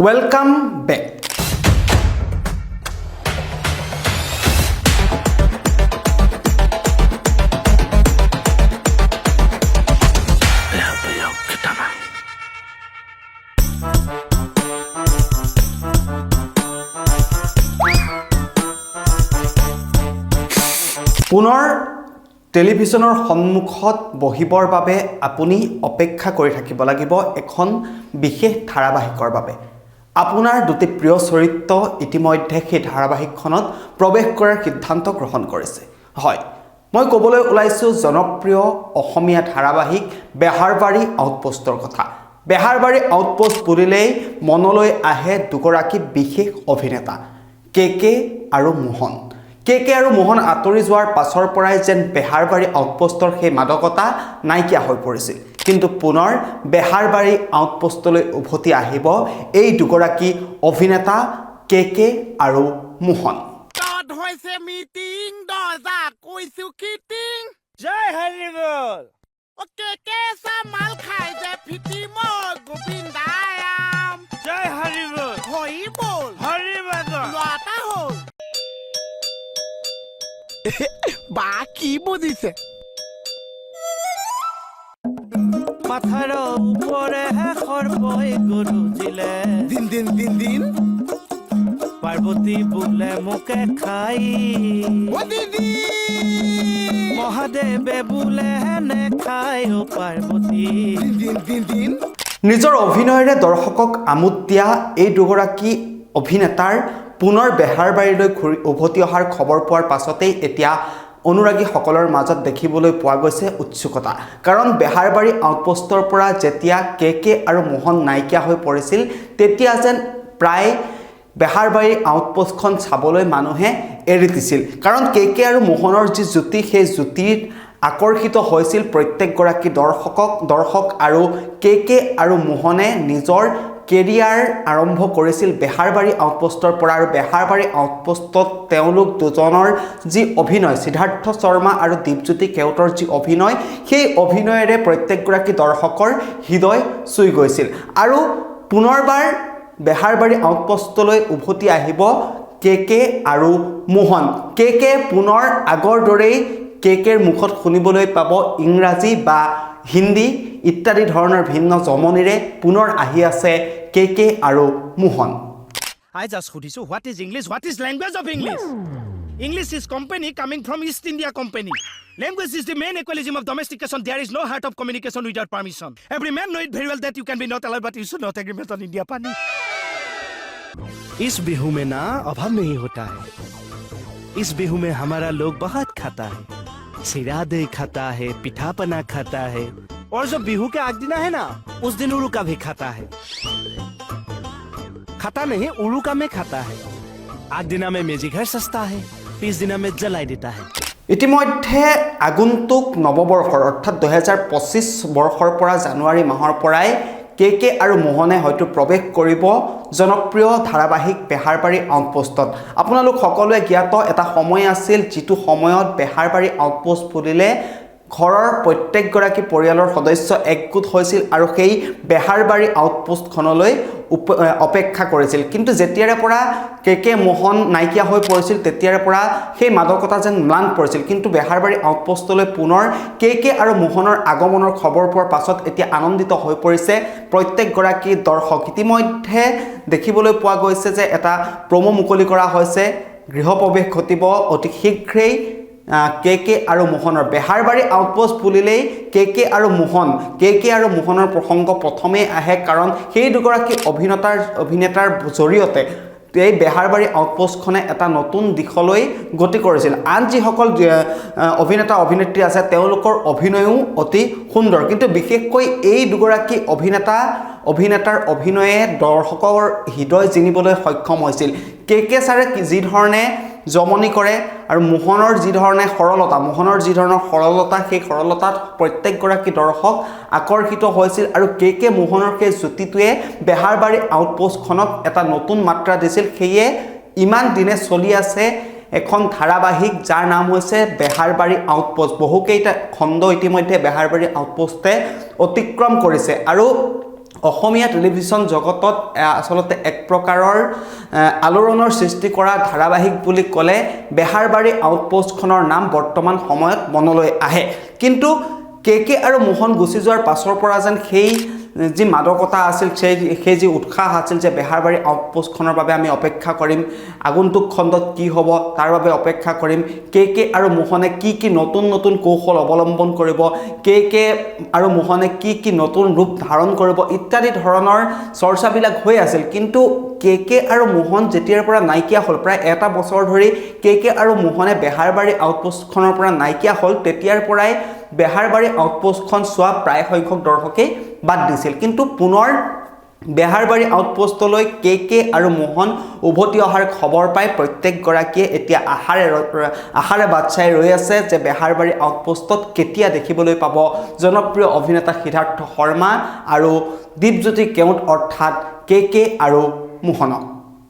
Welcome back. পুনৰ টেলিভিছনৰ সন্মুখত বহিবৰ বাবে আপুনি অপেক্ষা কৰি থাকিব লাগিব এখন বিশেষ ধাৰাবাহিকৰ বাবে আপোনাৰ দুটি প্ৰিয় চৰিত্ৰ ইতিমধ্যে সেই ধাৰাবাহিকখনত প্ৰৱেশ কৰাৰ সিদ্ধান্ত গ্ৰহণ কৰিছে হয় মই ক'বলৈ ওলাইছো জনপ্ৰিয় অসমীয়া ধাৰাবাহিক বেহাৰবাৰী আউটপোষ্টৰ কথা বেহাৰবাৰী আউটপোষ্ট বুলিলেই মনলৈ আহে দুগৰাকী বিশেষ অভিনেতা কেকে আৰু মোহন কেকে আৰু মোহন আঁতৰি যোৱাৰ পাছৰ পৰাই যেন বেহাৰবাৰী আউটপোষ্টৰ সেই মাদকতা নাইকিয়া হৈ পৰিছিল কিন্তু পুনৰ বেহাৰবাৰী আউটপোষ্টলৈ উভতি আহিব এই দুগৰাকী অভিনেতা কেকে আৰু মোহন God হৈছে মিটিং দজা কৈছো কিটিং জয় হৰি বল ও কেকে সামাল খাই যে ফিটি মই গোবিন্দায়াম জয় হৰি বল হৰি বল লতা হল বাকি বুঝিছে মাথাৰ ওপৰে সৰ্পই গৰুজিলে দিন দিন দিন দিন পাৰ্বতী বোলে মোকে খাই ও দিদি মহাদেৱে বোলে নেখাই অ পাৰ্বতী দিন দিন দিন নিজৰ অভিনয়েৰে দৰ্শকক আমোদ দিয়া এই দুগৰাকী অভিনেতাৰ পুনৰ বেহাৰবাৰীলৈ উভতি অহাৰ খবৰ পোৱাৰ পাছতেই এতিয়া অনুৰাগীসকলৰ মাজত দেখিবলৈ পোৱা গৈছে উৎসুকতা কাৰণ বেহাৰবাৰী আউটপোষ্টৰ পৰা যেতিয়া কেকে আৰু মোহন নাইকিয়া হৈ পৰিছিল তেতিয়া যেন প্ৰায় বেহাৰবাৰী আউটপোষ্টখন চাবলৈ মানুহে এৰি দিছিল কাৰণ কেকে আৰু মোহনৰ যি জ্যোতি সেই জ্যোতিত আকৰ্ষিত হৈছিল প্ৰত্যেকগৰাকী দৰ্শক আৰু কেকে আৰু মোহনে নিজৰ কেৰিয়াৰ আৰম্ভ কৰিছিল বেহাৰবাৰী আউটপোষ্টৰ পৰা আৰু বেহাৰবাৰী আউটপোষ্টত তেওঁলোক দুজনৰ যি অভিনয় সিদ্ধাৰ্থ শৰ্মা আৰু দীপজ্যোতি কেওটৰ যি অভিনয় সেই অভিনয়েৰে প্ৰত্যেকগৰাকী দৰ্শকৰ হৃদয় চুই গৈছিল আৰু পুনৰবাৰ বেহাৰবাৰী আউটপোষ্টলৈ উভতি আহিব কেকে আৰু মোহন কেকে পুনৰ আগৰ দৰেই কেকেৰ মুখত শুনিবলৈ পাব ইংৰাজী বা হিন্দী ইত্যাদি ধৰণৰ ভিন্ন জমনিৰে পুনৰ আহি আছে কেকে আৰু মোহন I just সুধিছো what is English what is language of English English is company coming from East India Company language is the main equalism of domestication there is no heart of communication without permission every man know it very well that you can be not allowed but you should not agreement on India pani इस बिहू में ना अभाव नहीं होता है इस बिहू में हमारा लोग बहुत खाता है सिरा दही खाता है पिठा पना खाता है और जो बिहू के आग दिना है ना उस दिन उड़ू का भी खाता है खाता नहीं उड़ू का में खाता है आग दिना में मेजी घर सस्ता है 20 दिना में जलाई देता है ইতিমধ্যে আগন্তুক নৱবৰ্ষৰ অৰ্থাৎ 2025 বৰ্ষৰ পৰা জানুৱাৰী মাহৰ পৰাই কেকে আৰু মোহনে হয়তো প্ৰৱেশ কৰিব জনপ্ৰিয় ধাৰাবাহিক বেহাৰবাৰী আউটপোষ্টত আপোনালোক সকলোৱে জ্ঞাত এটা সময় আছিল যিটো সময়ত বেহাৰবাৰী আউটপোষ্ট বুলিলে ঘৰৰ প্ৰত্যেকগৰাকী পৰিয়ালৰ সদস্য একগোট হৈছিল আৰু সেই বেহাৰবাৰী আউটপোষ্টখনলৈ অপেক্ষা কৰিছিল কিন্তু যেতিয়াৰে পৰা কেকে মোহন নাইকিয়া হৈ পৰিছিল তেতিয়াৰে পৰা সেই মাদকতা যেন ম্লান পৰিছিল কিন্তু বেহাৰবাৰী আউটপোষ্টলৈ পুনৰ কেকে আৰু মোহনৰ আগমনৰ খবৰ পোৱাৰ পাছত এতিয়া আনন্দিত হৈ পৰিছে প্ৰত্যেকগৰাকী দৰ্শক ইতিমধ্যে দেখিবলৈ পোৱা গৈছে যে এটা প্ৰমো মুকলি কৰা হৈছে গৃহপ্ৰৱেশ ঘটিব অতি শীঘ্ৰেই কেকে আৰু মোহনৰ বেহাৰবাৰী আউটপোষ্ট বুলিলেই কেকে আৰু মোহনৰ প্ৰসংগ প্ৰথমে আহে কাৰণ সেই দুগৰাকী অভিনেতাৰ জৰিয়তে এই বেহাৰবাৰী আউটপোষ্টখনে এটা নতুন দিশলৈ গতি কৰিছিল আন যিসকল অভিনেতা অভিনেত্ৰী আছে তেওঁলোকৰ অভিনয়ও অতি সুন্দৰ কিন্তু বিশেষকৈ এই দুগৰাকী অভিনেতাৰ অভিনয়ে দৰ্শকৰ হৃদয় জিনিবলৈ সক্ষম হৈছিল কেকে ছাৰে যি ধৰণে জমনি কৰে আৰু মোহনৰ যি ধৰণে সৰলতা সেই সৰলতাত প্ৰত্যেকগৰাকী দৰ্শক আকৰ্ষিত হৈছিল আৰু কেকে মোহনৰ সেই জ্যোতিটোৱে বেহাৰবাৰী আউটপোষ্টখনক এটা নতুন মাত্ৰা দিছিল সেয়ে ইমান দিনে চলি আছে এখন ধাৰাবাহিক যাৰ নাম হৈছে বেহাৰবাৰী আউটপোষ্ট বহুকেইটা খণ্ড ইতিমধ্যে বেহাৰবাৰী আউটপোষ্টে অতিক্ৰম কৰিছে আৰু অসমীয়া টেলিভিছন জগতত আচলতে এক প্ৰকাৰৰ আলোড়নৰ সৃষ্টি কৰা ধাৰাবাহিক বুলি ক'লে বেহাৰবাৰী আউটপোষ্টখনৰ নাম বৰ্তমান সময়ত মনলৈ আহে কিন্তু কে আৰু মোহন গুচি যোৱাৰ পাছৰ পৰা যেন সেই যি মাদকতা আছিল সেই যি উৎসাহ আছিল যে বেহাৰবাৰী আউটপোষ্টখনৰ বাবে আমি অপেক্ষা কৰিম আগন্তুক খণ্ডত কি হ'ব তাৰ বাবে অপেক্ষা কৰিম কে আৰু মোহনে কি নতুন নতুন কৌশল অৱলম্বন কৰিব কে আৰু মোহনে কি নতুন ৰূপ ধাৰণ কৰিব ইত্যাদি ধৰণৰ চৰ্চাবিলাক হৈ আছিল কিন্তু কে আৰু মোহন যেতিয়াৰ পৰা নাইকিয়া হ'ল প্ৰায় এটা বছৰ ধৰি কে আৰু মোহনে বেহাৰবাৰী আউটপোষ্টখনৰ পৰা নাইকিয়া হ'ল তেতিয়াৰ পৰাই বেহাৰবাৰী আউটপোষ্টখন চোৱা প্ৰায় সংখ্যক দৰ্শকেই বাদ দিছিল কিন্তু পুনৰ বেহাৰবাৰী আউটপোষ্টলৈ কে আৰু মোহন উভতি অহাৰ খবৰ পাই প্ৰত্যেকগৰাকীয়ে এতিয়া আশাৰে বাট চাই ৰৈ আছে যে বেহাৰবাৰী আউটপোষ্টত কেতিয়া দেখিবলৈ পাব জনপ্ৰিয় অভিনেতা সিদ্ধাৰ্থ শৰ্মা আৰু দীপজ্যোতি কেওট অৰ্থাৎ কে আৰু মোহনক